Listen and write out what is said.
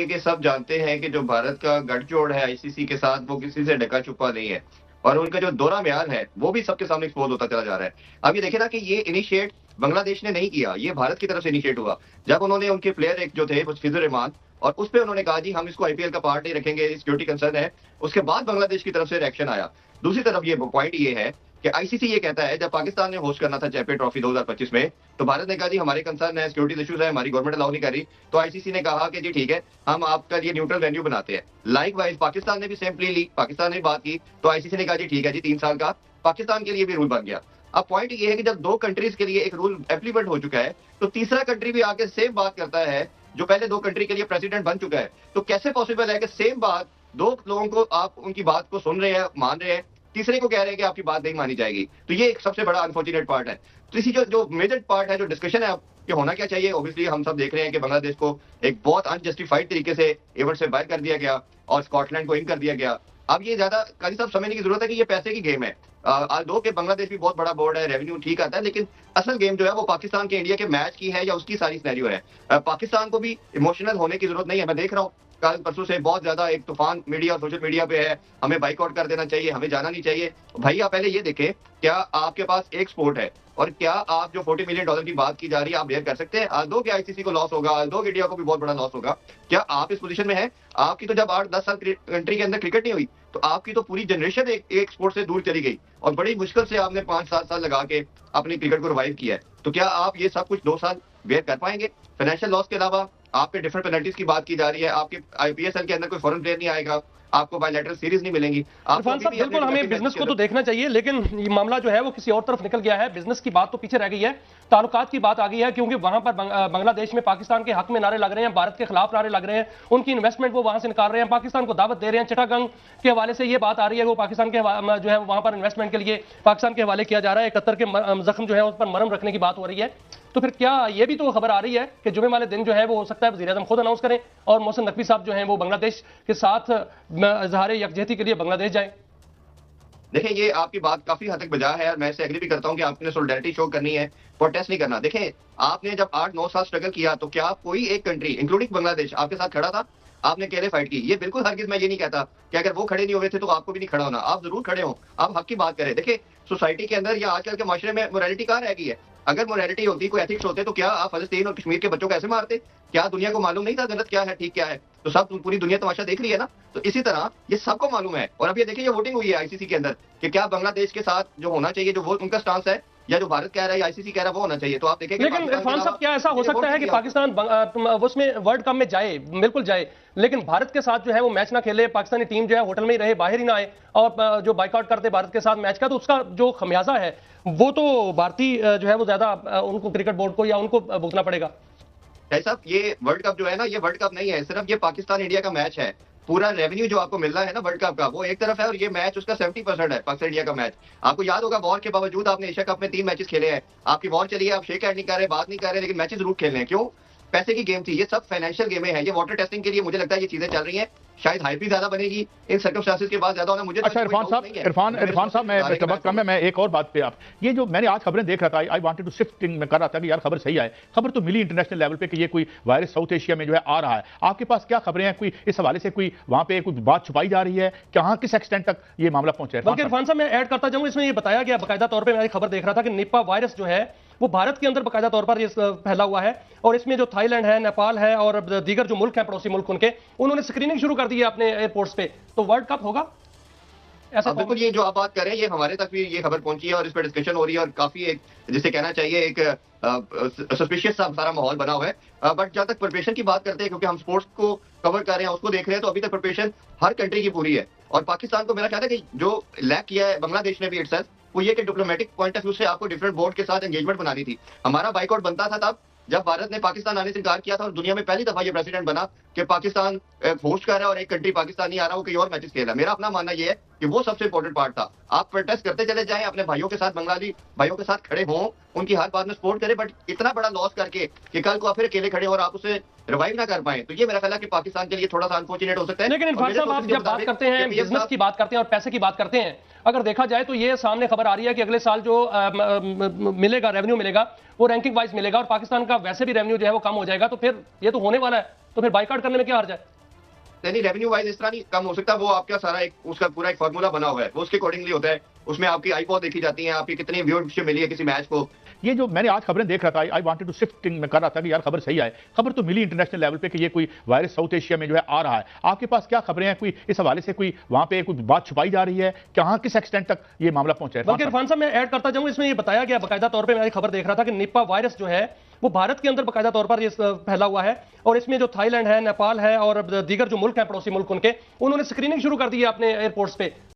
कि सब जानते हैं कि जो भारत का गठजोड़ है आईसीसी के साथ वो किसी से ढका छुपा नहीं है और उनका जो दोहरा म्यार है वो भी सबके सामने एक्सपोज होता चला जा रहा है। अब ये देखे ना कि ये इनिशिएट बांग्लादेश ने नहीं किया, ये भारत की तरफ से इनिशिएट हुआ जब उन्होंने उनके प्लेयर एक जो थे फिजुर रहमान और उस पर उन्होंने कहा जी हम इसको आईपीएल का पार्ट नहीं रखेंगे, सिक्योरिटी कंसर्न है। उसके बाद बांग्लादेश की तरफ से रिएक्शन आया। दूसरी तरफ ये पॉइंट ये है कि आईसीसी ये कहता है जब पाकिस्तान ने होस्ट करना था चैंपियन ट्रॉफी 2025 में तो भारत ने कहा जी हमारे कंसर्न है, सिक्योरिटी इश्यूज है, हमारी गवर्नमेंट अलाउ नहीं कर रही। तो आईसीसी ने कहा कि जी ठीक है हम आपका ये न्यूट्रल वेन्यू बनाते हैं। लाइक वाइज पाकिस्तान ने भी सेम प्ले ली, पाकिस्तान ने बात की तो आईसीसी ने कहा जी ठीक है जी 3 साल का पाकिस्तान के लिए भी रूल बन गया। अब पॉइंट ये है कि जब 2 कंट्रीज के लिए एक रूल एप्लीमेंट हो चुका है तो तीसरा कंट्री भी आके सेम बात करता है जो पहले 2 कंट्री के लिए प्रेसिडेंट बन चुका है। तो कैसे पॉसिबल है कि सेम बात 2 लोगों को आप उनकी बात को सुन रहे हैं, मान रहे हैं, तीसरे को कह रहे हैं कि आपकी बात नहीं मानी जाएगी। तो ये एक सबसे बड़ा अनफॉर्चुनेट पार्ट है। तो इसी जो मेजर पार्ट है, जो डिस्कशन है कि होना क्या चाहिए, ऑब्वियसली हम सब देख रहे हैं कि बांग्लादेश को एक बहुत अनजस्टिफाइड तरीके से इवेंट से बाहर कर दिया गया और स्कॉटलैंड को इन कर दिया गया। अब ये ज्यादा काजी साहब समझने की जरूरत है कि ये पैसे की गेम है। दो के बांग्लादेश भी बहुत बड़ा बोर्ड है, रेवेन्यू ठीक आता है, लेकिन असल गेम जो है वो पाकिस्तान के इंडिया के मैच की है या उसकी सारी सिनेरियो है। पाकिस्तान को भी इमोशनल होने की जरूरत नहीं है। मैं देख रहा हूँ कल परसों से बहुत ज्यादा एक तूफान मीडिया और सोशल मीडिया पे है, हमें बाइकआउट कर देना चाहिए, हमें जाना नहीं चाहिए। भाई आप पहले ये देखें क्या आपके पास एक स्पोर्ट है और क्या आप जो $40 मिलियन की बात की जा रही है आप बेयर कर सकते हैं? दो के आईसीसी को लॉस होगा, दो इंडिया को भी बहुत बड़ा लॉस होगा। क्या आप इस पोजीशन में हैं? आपकी तो जब 8-10 साल कंट्री के अंदर क्रिकेट नहीं हुई तो आपकी तो पूरी जनरेशन एक स्पोर्ट से दूर चली गई और बड़ी मुश्किल से आपने 5-7 साल लगा के अपनी क्रिकेट को रिवाइव किया है। तो क्या आप ये सब कुछ 2 साल बेयर कर पाएंगे? फाइनेंशियल लॉस के अलावा आप पे डिफरेंट पेनल्टीज की बात की जा रही है, आपके आईपीएसएल के अंदर कोई फॉरेन प्लेयर नहीं आएगा, आपको बायलैटरल सीरीज नहीं मिलेंगी। इरफान साहब बिल्कुल हमें बिजनेस को तो देखना चाहिए, लेकिन ये मामला जो है वो किसी और तरफ निकल गया है। बिजनेस की बात तो पीछे रह गई है, ताल्लुकात की बात आ गई है, क्योंकि वहां पर बांग्लादेश में पाकिस्तान के हक में नारे लग रहे हैं, भारत के खिलाफ नारे लग रहे हैं, उनकी इन्वेस्टमेंट वो वहां से निकाल रहे हैं, पाकिस्तान को दावत दे रहे हैं। चिटागंग के हवाले से ये बात आ रही है वो पाकिस्तान के जो है वहां पर इन्वेस्टमेंट के लिए पाकिस्तान के हवाले किया जा रहा है। 71 के जख्म जो है उस पर मरहम रखने की बात हो रही है। तो फिर क्या ये भी तो खबर आ रही है कि जुमे वाले दिन जो है वो हो सकता है वज़ीर आज़म खुद अनाउंस करें और मोहसिन नकवी साहब जो हैं वो बांग्लादेश के साथ इजहार यकजहती के लिए बांग्लादेश जाएं? देखिए ये आपकी बात काफी हद तक बजा है और मैं इसे एग्री भी करता हूं कि आपने सोलिडारिटी शो करनी है, प्रोटेस्ट नहीं करना। देखिए आपने जब 8-9 साल स्ट्रगल किया तो क्या कोई एक कंट्री इंक्लूडिंग बांग्लादेश आपके साथ खड़ा था? आपने अकेले फाइट की? ये बिल्कुल हरगिज मैं ये नहीं कहता कि अगर वो खड़े नहीं हुए थे तो आपको भी नहीं खड़ा होना। आप जरूर खड़े हो, आप हक की बात करें। देखिए सोसाइटी के अंदर या आजकल के माशरे में मोरालिटी कहाँ रह गई है? अगर मोरालिटी होती, कोई एथिक्स होते तो क्या आप फलस्तीन और कश्मीर के बच्चों को ऐसे मारते? क्या दुनिया को मालूम नहीं था गलत क्या है ठीक क्या है? तो सब पूरी दुनिया तमाशा देख रही है ना। तो इसी तरह ये सबको मालूम है। और अब ये देखिए ये वोटिंग हुई है आईसीसी के अंदर कि क्या बांग्लादेश के साथ जो होना चाहिए, जो वो उनका स्टांस है या जो भारत कह रहा है या आईसीसी कह रहा है वो होना चाहिए। तो आप देखेंगे लेकिन इरफान साहब क्या ऐसा हो सकता है कि पाकिस्तान उसमें वर्ल्ड कप में जाए, बिल्कुल जाए, लेकिन भारत के साथ जो है वो मैच ना खेले, पाकिस्तानी टीम जो है होटल में ही रहे, बाहर ही ना आए और जो बाइकआउट करते भारत के साथ मैच का, तो उसका जो खमियाजा है वो तो भारतीय जो है वो ज्यादा उनको क्रिकेट बोर्ड को या उनको भुगतना पड़ेगा। भाई साहब ये वर्ल्ड कप जो है ना, ये वर्ल्ड कप नहीं है, सिर्फ ये पाकिस्तान इंडिया का मैच है। पूरा रेवेन्यू जो आपको मिल रहा है ना वर्ल्ड कप का वो एक तरफ है और ये मैच उसका 70% है पाकिस्तान इंडिया का मैच। आपको याद होगा वॉर के बावजूद आपने एशिया कप में 3 मैचेस खेले हैं, आपकी वॉर चली है, आप शेक हैंड नहीं कर रहे, बात नहीं कर रहे, लेकिन मैचेस जरूर खेल रहे हैं। क्यों? पैसे की गेम थी। ये सब फाइनेंशियल गेमें हैं। ये वाटर टेस्टिंग के लिए मुझे लगता है ये चीजें चल रही हैं। शायद हाइप भी ज्यादा बनेगी इन सर्कमस्टेंसेस के बाद ज्यादा होना मुझे। अच्छा इरफान साहब मैं वक्त कम है, मैं एक और बात पे आप ये जो मैंने आज खबरें देख रहा था, आई वांटेड टू शिफ्टिंग मैं कर रहा था कि यार खबर सही आए। खबर तो मिली इंटरनेशनल लेवल पे कि ये कोई वायरस साउथ एशिया में जो है आ रहा है। आपके पास क्या खबरें हैं? कोई इस हवाले से कोई वहां पे कोई बात छुपाई जा रही है? कहां किस एक्सटेंट तक ये मामला पहुंचा है? बल्कि इरफान साहब मैं ऐड करता जाऊं, इसमें ये बताया गया बाकायदा तौर पर, मैं खबर देख रहा था कि निपा वायरस जो है वो भारत के अंदर बाकायदा तौर पर ये फैला हुआ है और इसमें जो थाईलैंड है, नेपाल है और दीगर जो मुल्क हैं पड़ोसी मुल्क उनके, उन्होंने स्क्रीनिंग शुरू कर दी है अपने एयरपोर्ट्स पे। तो वर्ल्ड कप होगा ऐसा? बिल्कुल ये जो आप बात कर रहे हैं ये हमारे तक भी ये खबर पहुंची है और इस पर डिस्कशन हो रही है और काफी एक जिसे कहना चाहिए एक सस्पिशियस सा सारा माहौल बना हुआ है। बट जहां तक प्रिपरेशन की बात करते हैं, क्योंकि हम स्पोर्ट्स को कवर कर रहे हैं उसको देख रहे हैं, तो अभी तक प्रिपरेशन हर कंट्री की पूरी है। और पाकिस्तान को मेरा ख्याल है कि जो लैक किया है बांग्लादेश ने भी इटसेल्फ, वो ये कि डिप्लोमेटिक पॉइंट ऑफ व्यू से आपको डिफरेंट बोर्ड के साथ एंगेजमेंट बनानी थी। हमारा बाइकआउट बनता था तब जब भारत ने पाकिस्तान आने से इनकार किया था और दुनिया में पहली दफा ये प्रेसिडेंट बना कि पाकिस्तान होस्ट कर रहा है और एक कंट्री पाकिस्तान नहीं आ रहा, वो कहीं और मैचेस खेल रहा है। मेरा अपना मानना ये है कि वो सबसे इंपॉर्टेंट पार्ट था। आप प्रोटेस्ट करते चले जाएं, अपने भाइयों के साथ, बंगाली भाइयों के साथ खड़े हों, उनकी हर बात में सपोर्ट करें, बट इतना बड़ा लॉस करके कि कल को आप फिर अकेले खड़े और आप उसे रिवाइव ना कर पाए, तो ये मेरा ख्याल है कि पाकिस्तान के लिए थोड़ा सा अनफॉर्चुनेट हो सकता है। लेकिन इरफान साहब आप जब बात करते हैं, बिजनेस की बात करते हैं और पैसे की बात करते हैं, अगर देखा जाए तो ये सामने खबर आ रही है कि अगले साल जो मिलेगा रेवेन्यू मिलेगा वो रैंकिंग वाइज मिलेगा और पाकिस्तान का वैसे भी रेवेन्यू जो है वो कम हो जाएगा। तो फिर ये तो होने वाला है, तो फिर बाइकआउट करने में क्या हर्ज है? नहीं, रेवेन्यू वाइज इस तरह नहीं कम हो सकता, वो आपका सारा एक उसका पूरा एक फार्मूला बना हुआ है, वो उसके अकॉर्डिंगली होता है। उसमें आपकी आईपॉड देखी जाती है, आपकी कितनी व्यूअरशिप मिली है किसी मैच को। ये जो मैंने आज खबरें देख रहा था, आई वांटेड टू शिफ्टिंग में कर रहा था कि यार खबर सही आए। खबर तो मिली इंटरनेशनल लेवल पे कि ये कोई वायरस साउथ एशिया में जो है आ रहा है। आपके पास क्या खबरें हैं? कोई इस हवाले से कोई वहां पे कोई बात छुपाई जा रही है? कहां किस एक्सटेंट तक ये मामला पहुंचा है? बल्कि इरफान साहब मैं ऐड करता जाऊं, इसमें ये बताया गया बाकायदा तौर पे, मैं खबर देख रहा था कि निपा वायरस जो है वो भारत के अंदर बाकायदा तौर पर ये फैला हुआ है, और इसमें जो थाईलैंड है, नेपाल है और दीगर जो मुल्क हैं पड़ोसी मुल्क उनके, उन्होंने स्क्रीनिंग शुरू कर दी है अपने एयरपोर्ट्स पे।